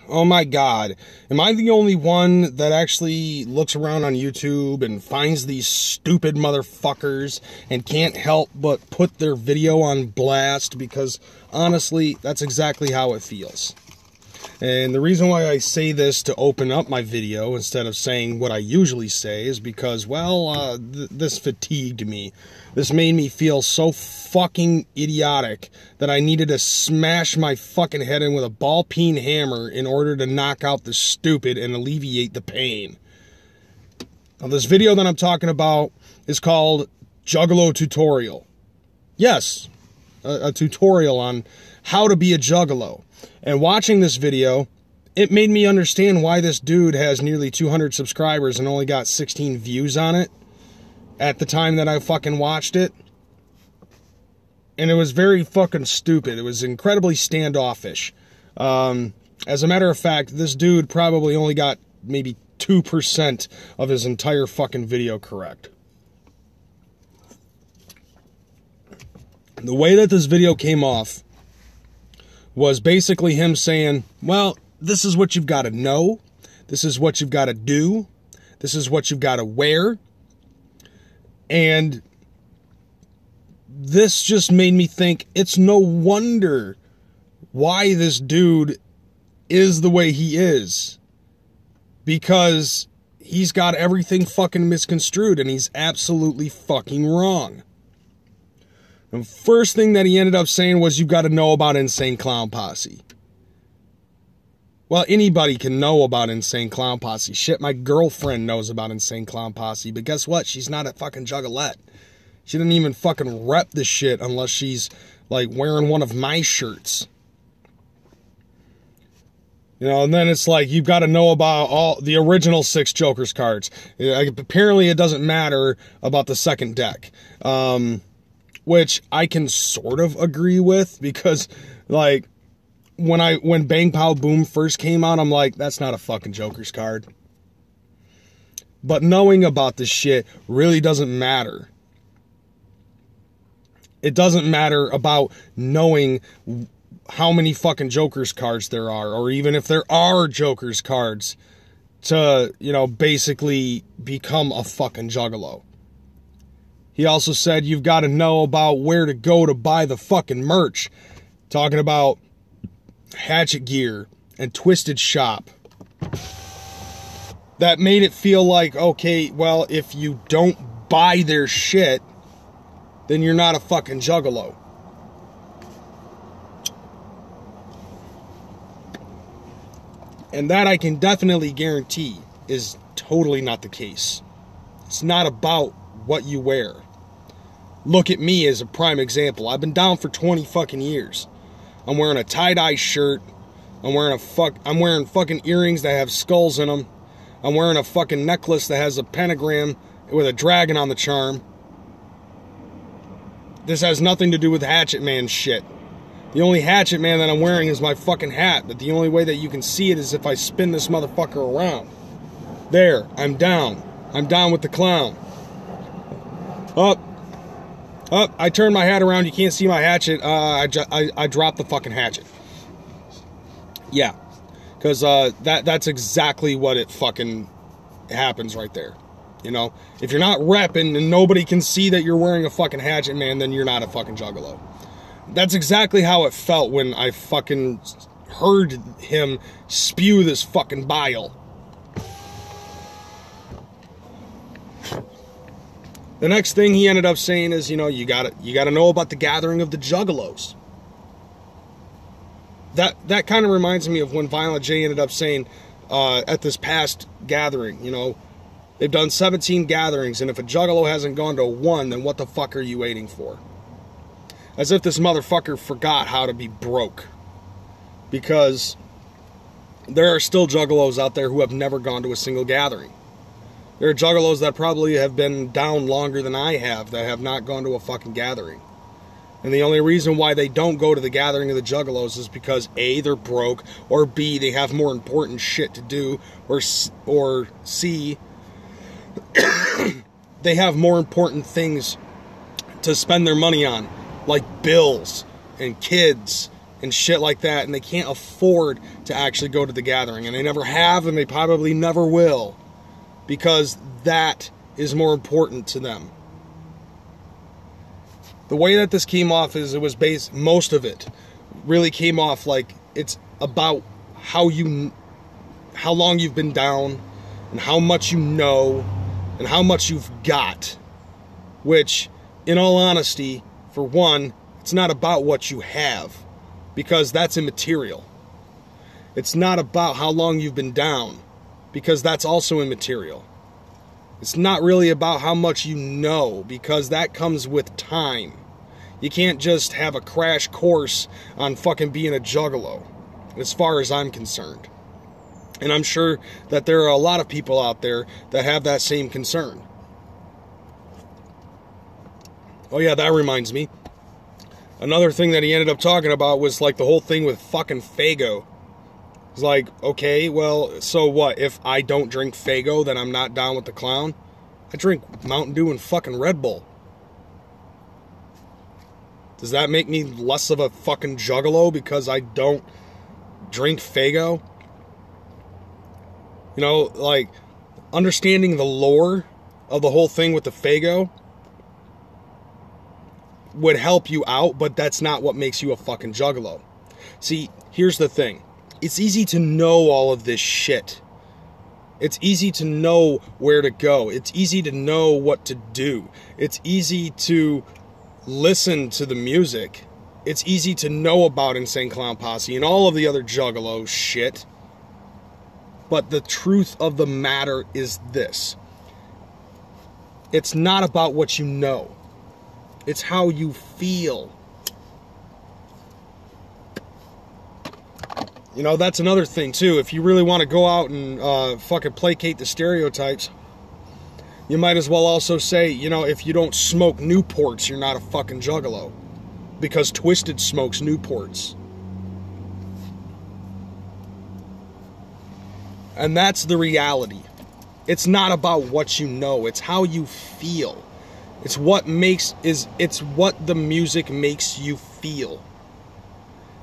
Oh my God. Am I the only one that actually looks around on YouTube and finds these stupid motherfuckers and can't help but put their video on blast? Because honestly, that's exactly how it feels. And the reason why I say this to open up my video instead of saying what I usually say is because, well, this fatigued me. This made me feel so fucking idiotic that I needed to smash my fucking head in with a ball-peen hammer in order to knock out the stupid and alleviate the pain. Now, this video that I'm talking about is called Juggalo Tutorial. Yes, a tutorial on how to be a juggalo. And watching this video, it made me understand why this dude has nearly 200 subscribers and only got 16 views on it at the time that I fucking watched it. And it was very fucking stupid. It was incredibly standoffish. As a matter of fact, this dude probably only got maybe 2% of his entire fucking video correct. The way that this video came off was basically him saying, well, this is what you've got to know. This is what you've got to do. This is what you've got to wear. And this just made me think it's no wonder why this dude is the way he is. Because he's got everything fucking misconstrued and he's absolutely fucking wrong. The first thing that he ended up saying was, you've got to know about Insane Clown Posse. Well, anybody can know about Insane Clown Posse. Shit, my girlfriend knows about Insane Clown Posse. But guess what? She's not a fucking juggalette. She didn't even fucking rep the shit unless she's, like, wearing one of my shirts. You know, and then it's like, you've got to know about all the original 6 Joker's cards. Apparently, it doesn't matter about the second deck. Which I can sort of agree with, because, like, when Bang Pow Boom first came out, I'm like, that's not a fucking Joker's card. But knowing about this shit really doesn't matter. It doesn't matter about knowing how many fucking Joker's cards there are, or even if there are Joker's cards, to, you know, basically become a fucking juggalo. He also said you've got to know about where to go to buy the fucking merch. Talking about Hatchet Gear and Twisted Shop. That made it feel like, okay, well, if you don't buy their shit, then you're not a fucking juggalo. And that I can definitely guarantee is totally not the case. It's not about what you wear. Look at me as a prime example. I've been down for 20 fucking years. I'm wearing a tie-dye shirt. I'm wearing fucking earrings that have skulls in them. I'm wearing a fucking necklace that has a pentagram with a dragon on the charm. This has nothing to do with Hatchet Man shit. The only Hatchet Man that I'm wearing is my fucking hat, but the only way that you can see it is if I spin this motherfucker around. There, I'm down. I'm down with the clown. Up, I turned my hat around. You can't see my hatchet. I dropped the fucking hatchet. Yeah, because that's exactly what it fucking happens right there. You know, if you're not repping and nobody can see that you're wearing a fucking Hatchet Man, then you're not a fucking juggalo. That's exactly how it felt when I fucking heard him spew this fucking bile. The next thing he ended up saying is, you know, you gotta know about the gathering of the Juggalos. That kind of reminds me of when Violent J ended up saying at this past gathering, you know, they've done 17 gatherings, and if a Juggalo hasn't gone to one, then what the fuck are you waiting for? As if this motherfucker forgot how to be broke. Because there are still Juggalos out there who have never gone to a single gathering. There are Juggalos that probably have been down longer than I have that have not gone to a fucking gathering. And the only reason why they don't go to the gathering of the Juggalos is because A, they're broke, or B, they have more important shit to do, or C, they have more important things to spend their money on, like bills and kids and shit like that, and they can't afford to actually go to the gathering, and they never have, and they probably never will, because that is more important to them. The way that this came off is, it was based, most of it really came off like it's about how long you've been down, and how much you know, and how much you've got, which, in all honesty, for one, it's not about what you have, because that's immaterial. It's not about how long you've been down, because that's also immaterial. It's not really about how much you know, because that comes with time. You can't just have a crash course on fucking being a juggalo, as far as I'm concerned. And I'm sure that there are a lot of people out there that have that same concern. Oh yeah, that reminds me. Another thing that he ended up talking about was like the whole thing with fucking Faygo. It's like, okay, well, so what? If I don't drink Faygo, then I'm not down with the clown? I drink Mountain Dew and fucking Red Bull. Does that make me less of a fucking juggalo because I don't drink Faygo? You know, like, understanding the lore of the whole thing with the Faygo would help you out, but that's not what makes you a fucking juggalo. See, here's the thing. It's easy to know all of this shit. It's easy to know where to go. It's easy to know what to do. It's easy to listen to the music. It's easy to know about Insane Clown Posse and all of the other juggalo shit. But the truth of the matter is this. It's not about what you know. It's how you feel. You know, that's another thing too. If you really want to go out and fucking placate the stereotypes, you might as well also say, you know, if you don't smoke Newports, you're not a fucking juggalo. Because Twisted smokes Newports. And that's the reality. It's not about what you know, it's how you feel. It's what the music makes you feel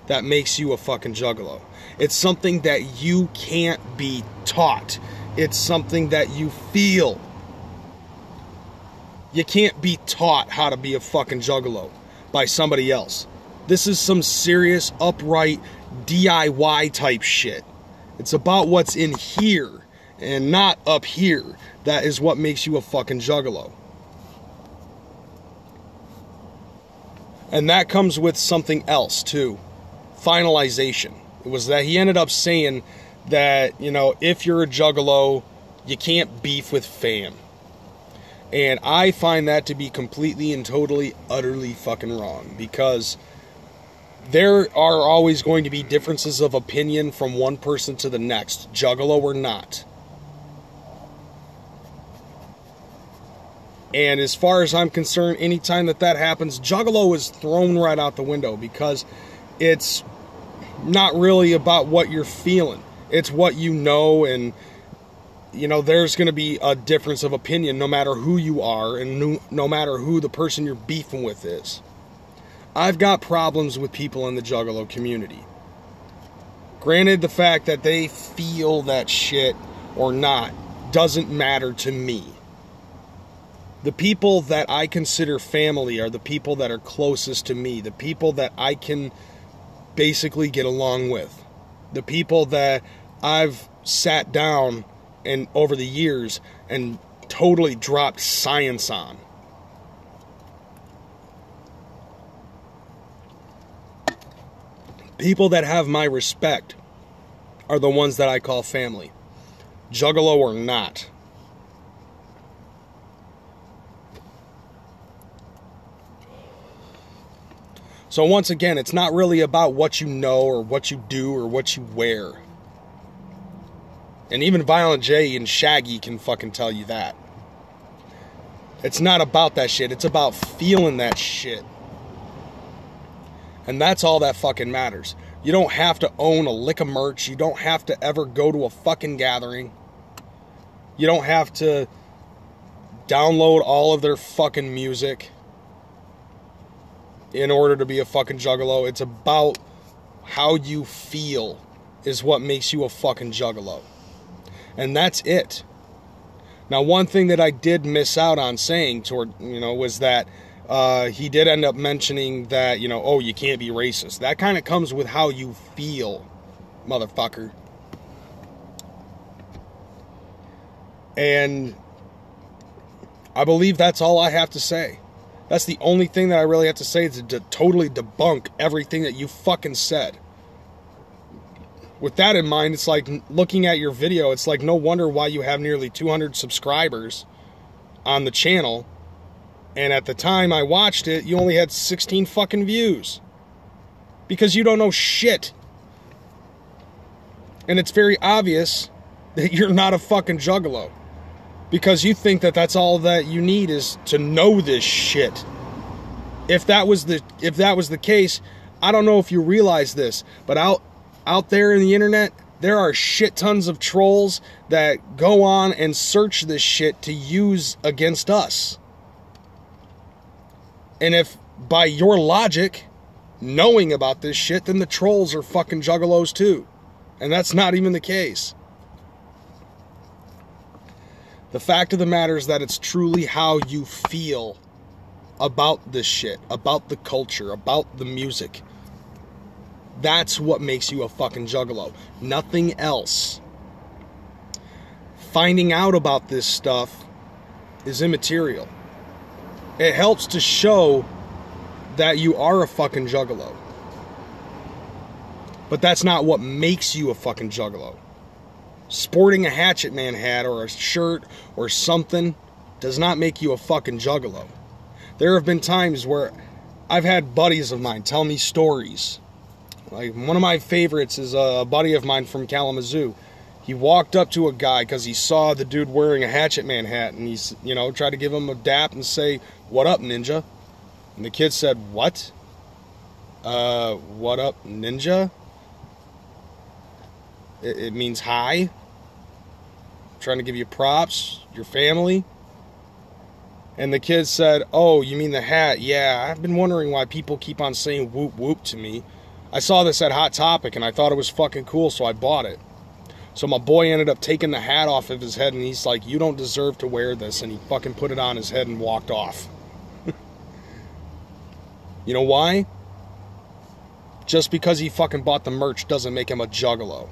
that makes you a fucking juggalo. It's something that you can't be taught. It's something that you feel. You can't be taught how to be a fucking juggalo by somebody else. This is some serious, upright, DIY type shit. It's about what's in here and not up here. That is what makes you a fucking juggalo. And that comes with something else too. Finalization. It was that he ended up saying that, you know, if you're a juggalo, you can't beef with fam. And I find that to be completely and totally, utterly fucking wrong. Because there are always going to be differences of opinion from one person to the next, juggalo or not. And as far as I'm concerned, anytime that happens, juggalo is thrown right out the window, because it's not really about what you're feeling. It's what you know, and you know, there's going to be a difference of opinion no matter who you are and no matter who the person you're beefing with is. I've got problems with people in the juggalo community. Granted, the fact that they feel that shit or not doesn't matter to me. The people that I consider family are the people that are closest to me, the people that I can basically get along with, the people that I've sat down and over the years and totally dropped science on. People that have my respect are the ones that I call family, juggalo or not. So once again, it's not really about what you know or what you do or what you wear. And even Violent J and Shaggy can fucking tell you that. It's not about that shit. It's about feeling that shit. And that's all that fucking matters. You don't have to own a lick of merch. You don't have to ever go to a fucking gathering. You don't have to download all of their fucking music in order to be a fucking juggalo. It's about how you feel is what makes you a fucking juggalo. And that's it. Now, one thing that I did miss out on saying was that he did end up mentioning that, oh, you can't be racist. That kind of comes with how you feel, motherfucker. And I believe that's all I have to say. That's the only thing that I really have to say, is to totally debunk everything that you fucking said. With that in mind, it's like looking at your video, it's like no wonder why you have nearly 200 subscribers on the channel. And at the time I watched it, you only had 16 fucking views. Because you don't know shit. And it's very obvious that you're not a fucking juggalo. Because you think that that's all that you need is to know this shit. If that was the case, I don't know if you realize this, but out there in the internet, there are shit tons of trolls that go on and search this shit to use against us. And if, by your logic, knowing about this shit, then the trolls are fucking juggalos too. And that's not even the case. The fact of the matter is that it's truly how you feel about this shit, about the culture, about the music. That's what makes you a fucking juggalo. Nothing else. Finding out about this stuff is immaterial. It helps to show that you are a fucking juggalo. But that's not what makes you a fucking juggalo. Sporting a Hatchet Man hat or a shirt or something does not make you a fucking juggalo. There have been times where I've had buddies of mine tell me stories. Like, one of my favorites is a buddy of mine from Kalamazoo. He walked up to a guy because he saw the dude wearing a Hatchet Man hat, and he's, tried to give him a dap and say, "What up, ninja?" And the kid said, "What? What up, ninja?" It means hi. I'm trying to give you props, your family. And the kid said, "Oh, you mean the hat? Yeah, I've been wondering why people keep on saying whoop whoop to me. I saw this at Hot Topic and I thought it was fucking cool, so I bought it." So my boy ended up taking the hat off of his head, and he's like, "You don't deserve to wear this," and he fucking put it on his head and walked off. You know why? Just because he fucking bought the merch doesn't make him a juggalo.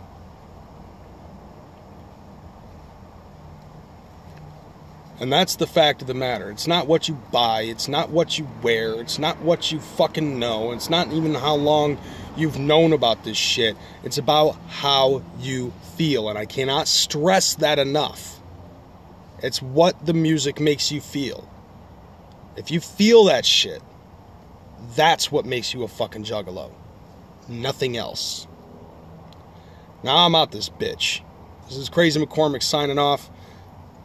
And that's the fact of the matter. It's not what you buy. It's not what you wear. It's not what you fucking know. It's not even how long you've known about this shit. It's about how you feel. And I cannot stress that enough. It's what the music makes you feel. If you feel that shit, that's what makes you a fucking juggalo. Nothing else. Now I'm out this bitch. This is Crazy McCormick signing off.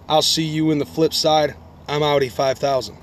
I'll see you in the flip side. I'm Audi 5000.